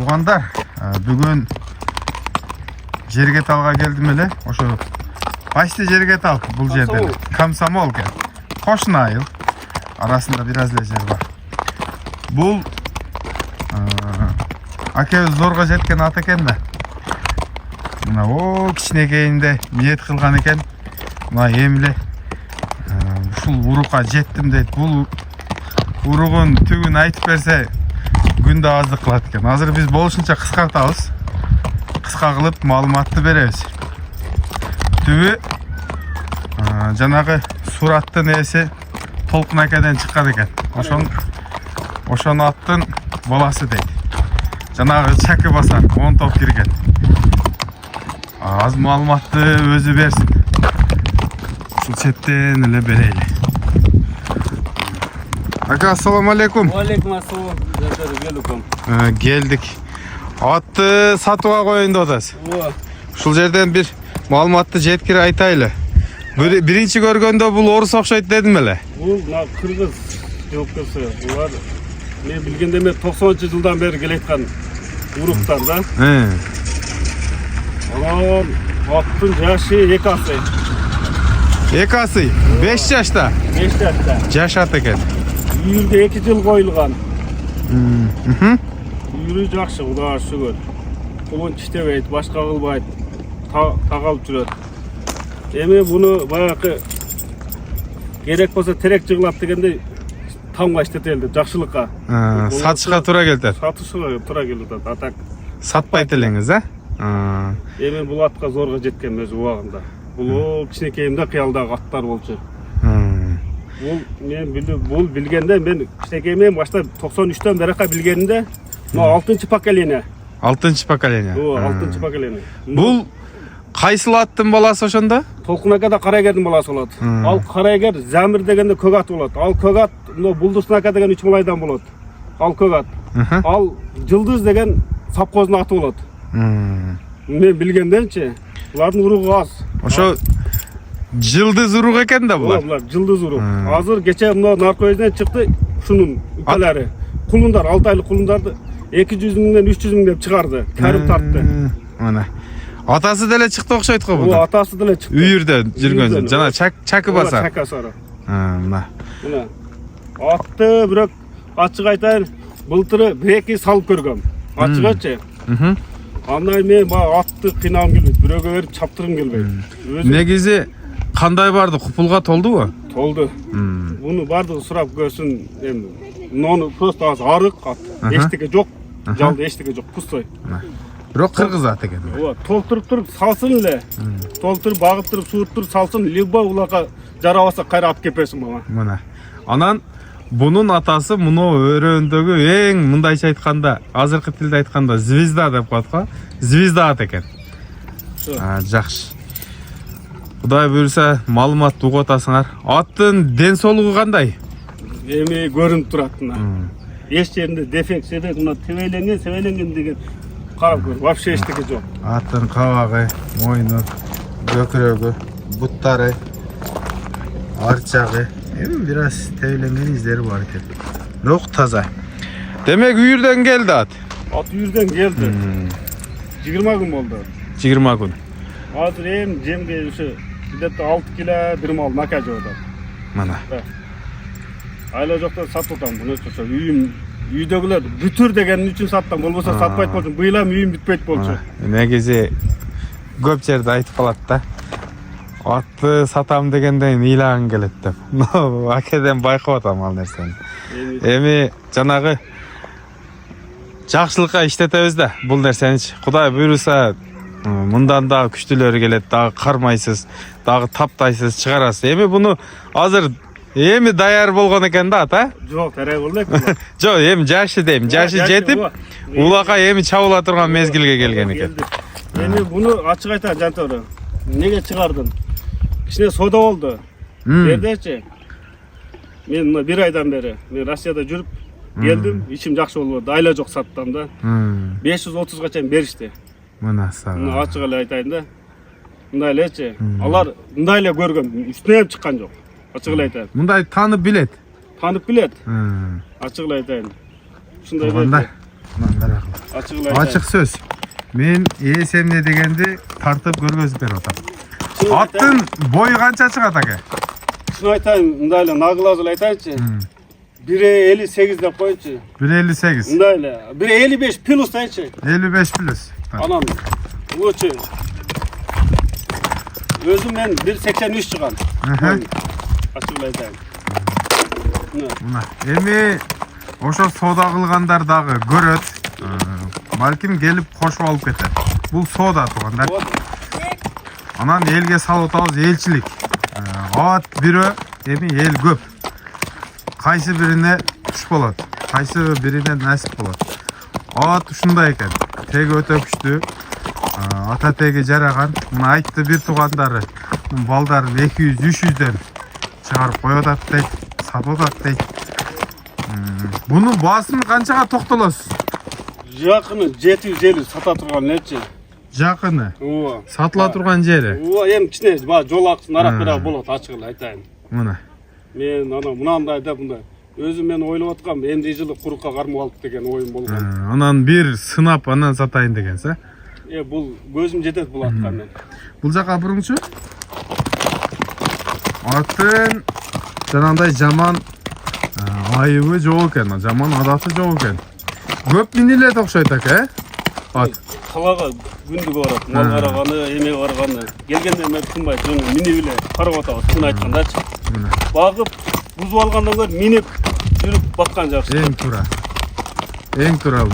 Туғандар, бүгін жерге талға келдім еле. Ошо Başta жерге тал бұл жерден. Комсомол кен. Қошын айыл. Арасында біраз эле жер бар. Бұл акебиз зорға жеткен ат екен да. Мына о кичинекейинде ниет кылган экен. Мына эмиле ушул урукка жеттим дейт. Бул уругун түгүн айтып берсе күндө аздык кылат экен. Азыр биз болушунча кыскартабыз. Кыска кылып маалыматты беребиз. Түбү жанагы сураттын ээси Толкун акеден чыккан экен. Ошону аттын баласы дейт. Жанагы Чаки басар 10 топ кирген. Аз маалыматты өзү берсин. Ушул четтен эле берели. Ака, ассаламу алейкум. Алейкум ассалам. Келдик. Атты сатууга коюн деп атасыз. Ушул жерден бир маалыматты жеткире айтайлы. Биринчи көргөндө бул орус окшойт дедим эле. Бул кыргыз жылкысы. Булар мен билгенде 90-жылдан бери келеткан уруктар да. Анан аттын жашы 2 асый. 2 асый, 5 жашта. 5 жашта. Жашат экен. Үйүргө 2 жыл коюлган. Үйүрү жакшы, Кудайга шүгүр. Кулун тиштебейт, башка кылбайт. Тагалып жүрөт. Эми буну баягы керек болсо терек жыгылат дегенде тамга иштетели деп жакшылыкка. Сатышка туура келет. Сатышка туура келет. Атак сатпайт элеңиз, Эми бул атка зорго жеткен өзү убагында. Бул кичинекейимде кыялдагы аттар болчу. Бул билгенде мен кичинекейимден баштап 93-төн берека билгенимде, мына 6-поколение. 6-поколение. 6-поколение. Бул кайсыл аттын баласы ошондо? Толкун акада Карайгердин баласы болот. Ал Карайгер Замир дегенде көк ат болот. Ал көк ат Булдурсун ака деген 3 малайдан болот. Ал көк ат. Ал Жылдыз деген сапкоздун аты болот. Мен билгенденчи, булардын уругу аз. Ошо Жылдыз урук экен да булар. Булар Жылдыз урук. Азыр кече мына наркоздон чыкты ушунун үпелери. Кулундар, 6 айлык кулундарды 200 миңден 300 миң деп чыгарды. Кәрим тартты. Мына атасы деле чыкты окшойт го бул. Атасы деле чыкты. Үйүрдө жүргөн. Жана Чаки басар. Чаки басар. Мына. Мына. Атты бирок ачык айтайын, былтыры 1-2 салып көргөм. Ачыгачы. Андай мен атты кыйнагым келбейт. Бирөөгө берип чаптыргым келбейт. Негизи кандай барды? Купулга толдубу? Толду. Буну бардыгы сурап көрсүн. Эми нону просто аз арык ат. Эчтеке жок. Жалды эчтеке жок. Пустой. Бирок кыргыз ат экен. Толтуруп туруп салсын эле. Толтуруп багып туруп сууруп салсын. Либо уларга жарабаса кайра алып кепесин мага. Мына. Анан бунун атасы муну өрөөндөгү эң мындайча айтканда, азыркы тилде айтканда звезда деп коет го. Звезда ат экен. Жакшы. Кудай буйруса маалымат угуп атасыңар. Аттын ден соолугу кандай? Эми көрүнүп турат мына. Эч жеринде дефект, мына себеленген деген карап көр. Вообще эчтеке жок. Аттын кабагы, мойну, бөкүрөгү, буттары, арчагы, эми бир аз тебеленген издери бар экен. Бирок таза. Демек үйүрдөн келди ат. Ат үйүрдөн келди. 20 күн болду. 20 күн. Азыр эми жемге ушу где-то 6 кило бир мал нака жеп атат. Мына. Айла жоктон сатып атам. Буну ошо үйдөгүлөр бүтүр деген үчүн саттым. Болбосо сатпайт болчу. Быйла үйүм бүтпөйт болчу. Негизи көп жерде айтып калат да. Атты сатам дегенден ыйлагың келет деп. Акеден байкап атам ал нерсени. Эми жанагы жакшылыкка иштетебиз да бул нерсеничи. Кудай буйруса мындан да күчтүүлөрү келет, дагы кармайсыз, дагы таптайсыз, чыгарасыз. Эми буну азыр эми даяр болгон экен да ата? Жок, терек болду. Жок, эми жашы дейм. Жашы жетип, улакка эми чабыла турган мезгилге келген экен. Эми буну ачык айтайын, Жантору. Неге чыгардым? Кичине соода болду. Жердечи. Мен мына 1 айдан бери мен Россияда жүрүп келдим, ичим жакшы болбоду. Айла жок саттым да. 530 чейин беришти. Мына сага. Мына ачык эле айтайын да. Мындай элечи. Алар мындай эле көргөн, үстүнө чыккан жок. Ачык эле айтайын. Мындай таанып билет. Танып билет. Ачык эле айтайын. Ушундай эле. Мындай. Açık айтайын. Açık söz. Men ESM'de degенди тартып көргөзүп берип атам. Аттын бою канча чыгат аке? Şunu айтайын, мындай эле наглазыл айтайынчы. 1.58 деп коюнчу. 1.58. Мындай эле. 1.55 плюс айтчы. 55 плюс. Анан лучше. Өзүм мен 1.83 чыгам. Açık айтайын. Мына эми ошо соода кылгандар дагы көрөт. Балким келип кошуп алып кетет. Бул соода туугандар. Анан элге салып атабыз элчилик. Абат бирөө эми эл көп. Кайсы бирине туш болот, кайсы бирине насип болот. Абат ушундай экен. Теги өтө күчтүү. Ата теги жараган. Мына айтты бир туугандары. Балдарын 200-300дөн чыгарып коюп атат дейт, сатып атат дейт. Бунун баасын канчага токтолосуз? Жакыны 750 сата турган элчи. Жакыны. Ооба. Сатыла турган жери. Ооба, эми кичине жол акысын арап берип болот, ачык эле айтайын. Мына. Мен ана мынандай деп мындай. Өзүм мен ойлоп аткам, эмне жылы курукка кармап алып деген оюм болгон. Анан бир сынап анан сатайын дегенсиз, Бул көзүм жетет бул атка мен. Бул жака бурungчу. Аттын жанагындай жаман айыбы жок экен, жаман адаты жок экен. Көп минилет окшойт аке, ат. Калага күндү барат, мал караганы, эме караганы. Келгенде мен тынбай жөн минип эле карап атабыз, чын айткандачы. Багып, бузуп алгандан көрүп минип жүрүп баккан жакшы. Эң туура. Эң туура.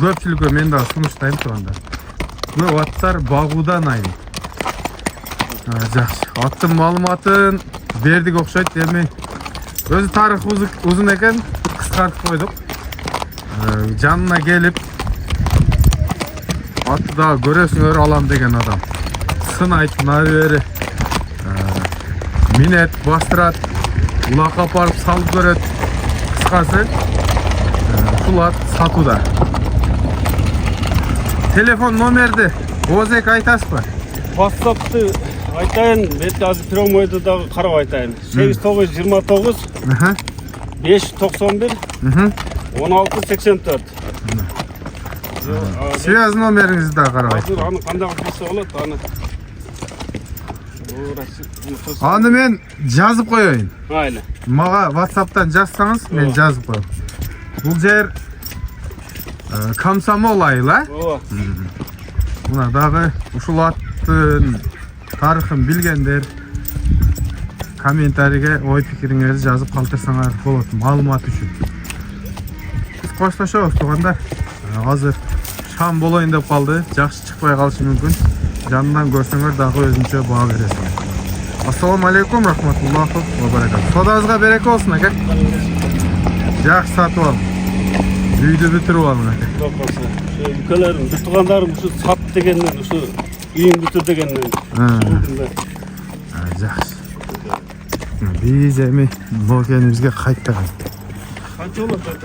Көпчүлүккө мен дагы сунуштайм турганда. Көп аттар багуудан айнып. Жакшы. Аттын маалыматын бердик окшойт. Эми өзү тарыхы узун экен, кыскартып койдук. Жанына келип атты дагы көрөсүңөр алам деген адам. Сынайт нары бери. Минет, бастырат, улакка барып салып көрөт. Кыскасы, ушул ат сатууда. Телефон номерди Озек айтасызбы? WhatsApp'ты айтайын, бетте азыр промойду дагы карап айтайын. 8929 591 1684. Связь номериңизди дагы карап айтыңыз. Аны кандай кылса болот, аны. Аны мен жазып коеюн. Айла. Мага WhatsApp'тан жазсаңыз, мен жазып коем. Бул жер Комсомол айла. Ооба. Мына дагы ушул аттын тарыхын билгендер комментарийге ой пикириңерди жазып калтырсаңар болот, маалымат үчүн. Биз коштошобуз туугандар. Азыр шам болоюн деп калды, жакшы чыкпай калышы мүмкүн. Жанынан көрсөңөр дагы өзүнчө баа бересиңер. Ассаламу алейкум, рахматуллахи ва баракатух. Содаңызга береке болсун аке. Жакшы сатып ал. Үйдү бүтүрүп алың аке. Өлкөлөрүм, бир туугандарым ушу сат дегенден, ушу үйүн бүтүр дегенден. Жакшы. Биз эми Нокияныбызга кайттык. Канча болот?